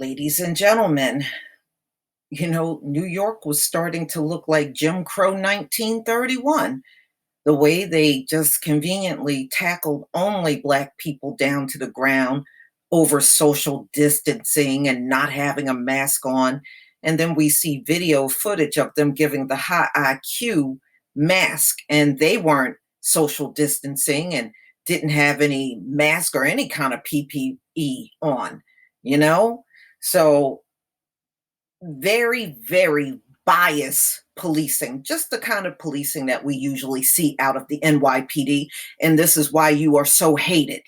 Ladies and gentlemen, New York was starting to look like Jim Crow 1931. The way they just conveniently tackled only Black people down to the ground over social distancing and not having a mask on. And then we see video footage of them giving the high IQ mask, and they weren't social distancing and didn't have any mask or any kind of PPE on, you know? So very, very biased policing, just the kind of policing that we usually see out of the NYPD. And this is why you are so hated.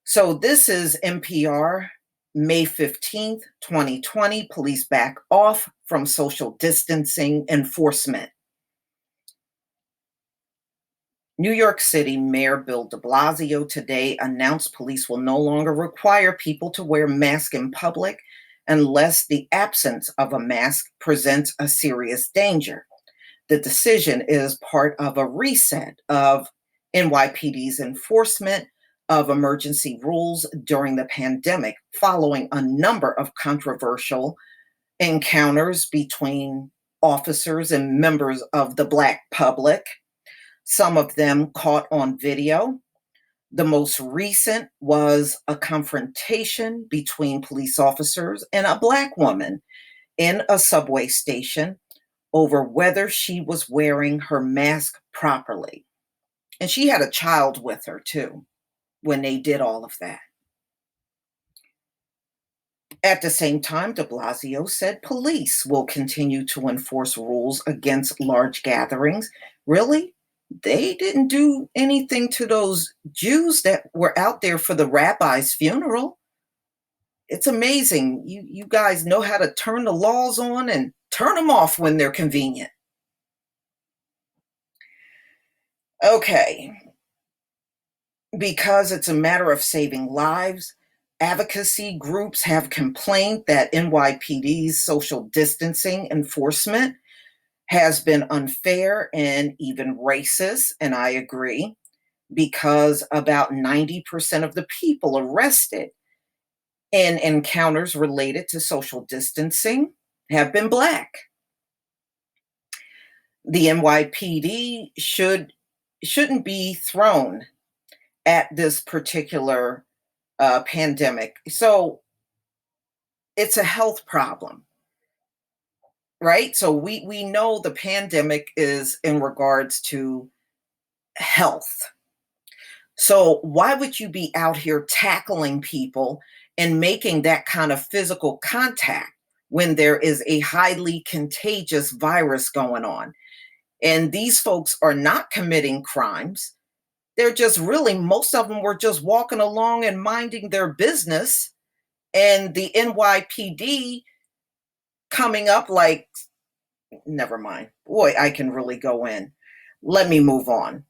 So, this is NPR, May 15th, 2020. Police back off from social distancing enforcement. New York City Mayor Bill de Blasio today announced police will no longer require people to wear masks in public unless the absence of a mask presents a serious danger. The decision is part of a reset of NYPD's enforcement of emergency rules during the pandemic, following a number of controversial encounters between officers and members of the Black public, some of them caught on video. The most recent was a confrontation between police officers and a Black woman in a subway station over whether she was wearing her mask properly. And she had a child with her too when they did all of that. At the same time, de Blasio said police will continue to enforce rules against large gatherings. Really? They didn't do anything to those Jews that were out there for the rabbi's funeral. It's amazing. You guys know how to turn the laws on and turn them off when they're convenient. Okay. Because it's a matter of saving lives, advocacy groups have complained that NYPD's social distancing enforcement has been unfair and even racist, and I agree, because about 90% of the people arrested in encounters related to social distancing have been Black. The NYPD shouldn't be thrown at this particular pandemic. So it's a health problem, right? So we know the pandemic is in regards to health. So why would you be out here tackling people and making that kind of physical contact when there is a highly contagious virus going on? And these folks are not committing crimes. They're just really, most of them were just walking along and minding their business. And the NYPD coming up like, never mind. Boy, I can really go in. Let me move on.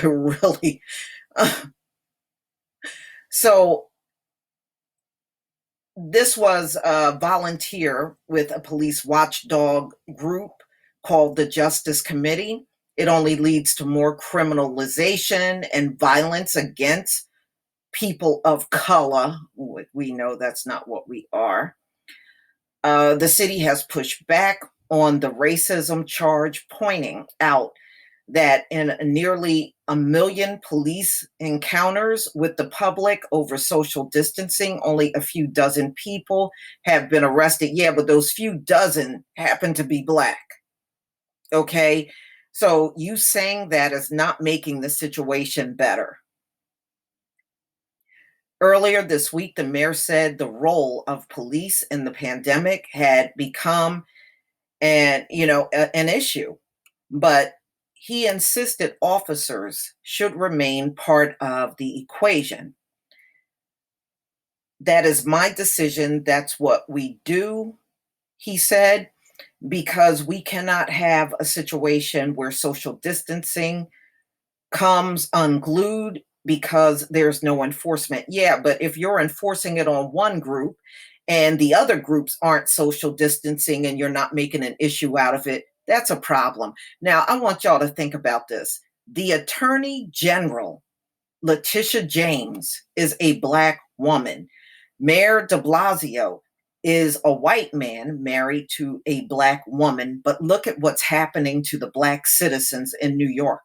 Really. So this was a volunteer with a police watchdog group called the Justice Committee. It only leads to more criminalization and violence against people of color. We know that's not what we are. The city has pushed back on the racism charge, pointing out that in nearly 1 million police encounters with the public over social distancing, only a few dozen people have been arrested. Yeah, but those few dozen happen to be Black. Okay, so you saying that is not making the situation better. Earlier this week, the mayor said the role of police in the pandemic had become an issue, but he insisted officers should remain part of the equation. That is my decision. That's what we do, he said, because we cannot have a situation where social distancing comes unglued because there's no enforcement. Yeah, but if you're enforcing it on one group and the other groups aren't social distancing and you're not making an issue out of it, that's a problem. Now, I want y'all to think about this. The Attorney General, Letitia James, is a Black woman. Mayor de Blasio is a white man married to a black woman, but look at what's happening to the black citizens in New York.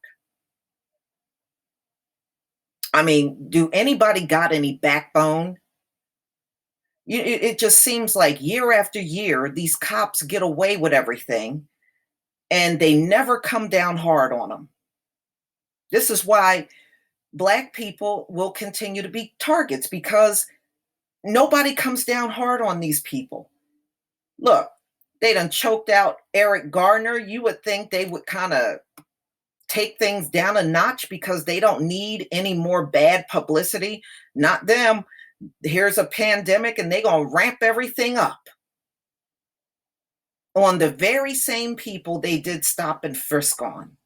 I mean, do anybody got any backbone? It just seems like year after year, these cops get away with everything and they never come down hard on them. This is why black people will continue to be targets because nobody comes down hard on these people. Look, they done choked out Eric Garner. You would think they would kind of take things down a notch because they don't need any more bad publicity. Not them. Here's a pandemic and they're going to ramp everything up on the very same people they did stop and frisk on.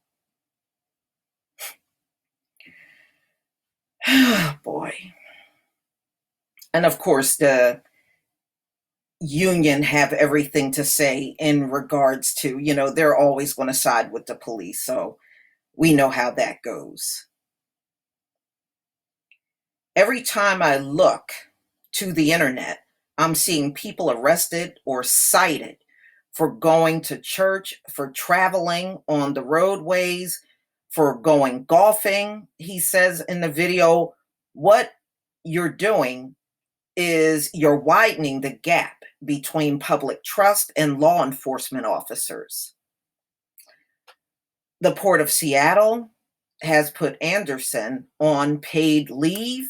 Boy. And of course, the union have everything to say in regards to, they're always going to side with the police. So we know how that goes. Every time I look to the internet, I'm seeing people arrested or cited for going to church, for traveling on the roadways, for going golfing. He says in the video, what you're doing is you're widening the gap between public trust and law enforcement officers. The Port of Seattle has put Anderson on paid leave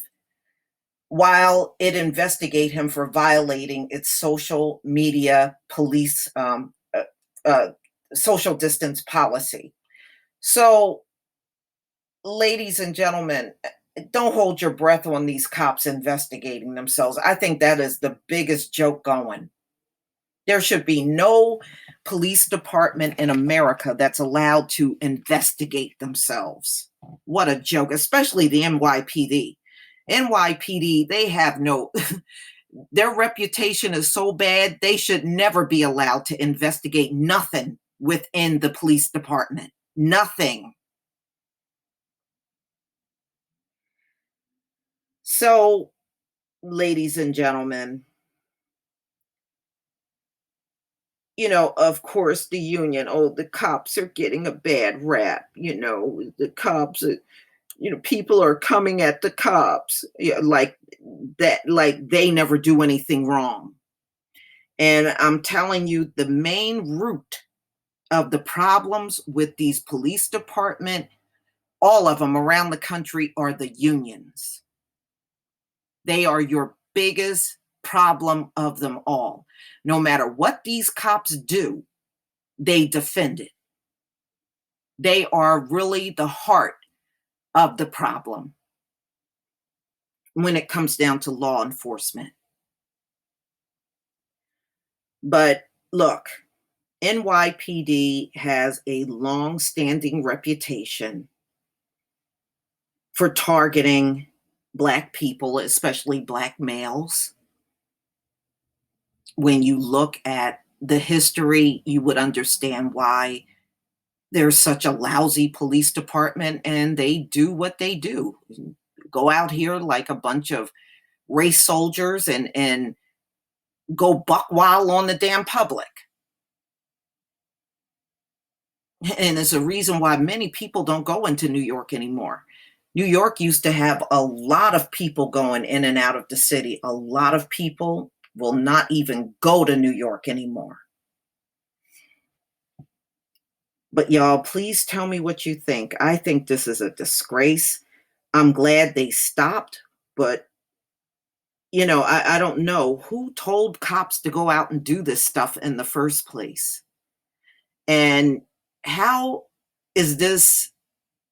while it investigates him for violating its social media police social distance policy. So, ladies and gentlemen, don't hold your breath on these cops investigating themselves. I think that is the biggest joke going. There should be no police department in America that's allowed to investigate themselves. What a joke, especially the NYPD. NYPD, they have their reputation is so bad, they should never be allowed to investigate nothing within the police department. Nothing. So, ladies and gentlemen, of course, the union, the cops are getting a bad rap. The cops, people are coming at the cops like that, like they never do anything wrong. And I'm telling you, the main root of the problems with these police department, all of them around the country, are the unions. They are your biggest problem of them all. No matter what these cops do, they defend it. They are really the heart of the problem when it comes down to law enforcement. But look, NYPD has a long-standing reputation for targeting Black people, especially Black males. When you look at the history, you would understand why there's such a lousy police department and they do what they do. Go out here like a bunch of race soldiers and go buck wild on the damn public. And it's a reason why many people don't go into New York anymore. New York used to have a lot of people going in and out of the city. A lot of people will not even go to New York anymore. But y'all, please tell me what you think. I think this is a disgrace. I'm glad they stopped, but I don't know who told cops to go out and do this stuff in the first place. And how is this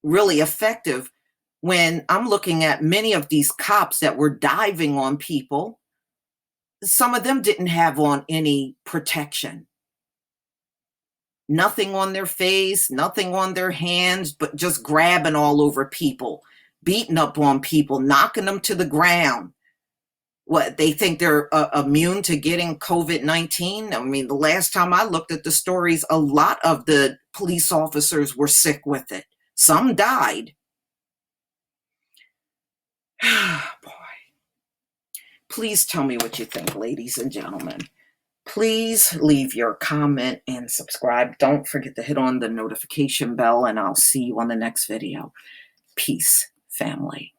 really effective when I'm looking at many of these cops that were diving on people? Some of them didn't have on any protection. Nothing on their face, nothing on their hands, but just grabbing all over people, beating up on people, knocking them to the ground. What, they think they're immune to getting COVID-19? I mean, the last time I looked at the stories, a lot of the police officers were sick with it. Some died. Boy. Please tell me what you think, ladies and gentlemen. Please leave your comment and subscribe. Don't forget to hit on the notification bell, and I'll see you on the next video. Peace, family.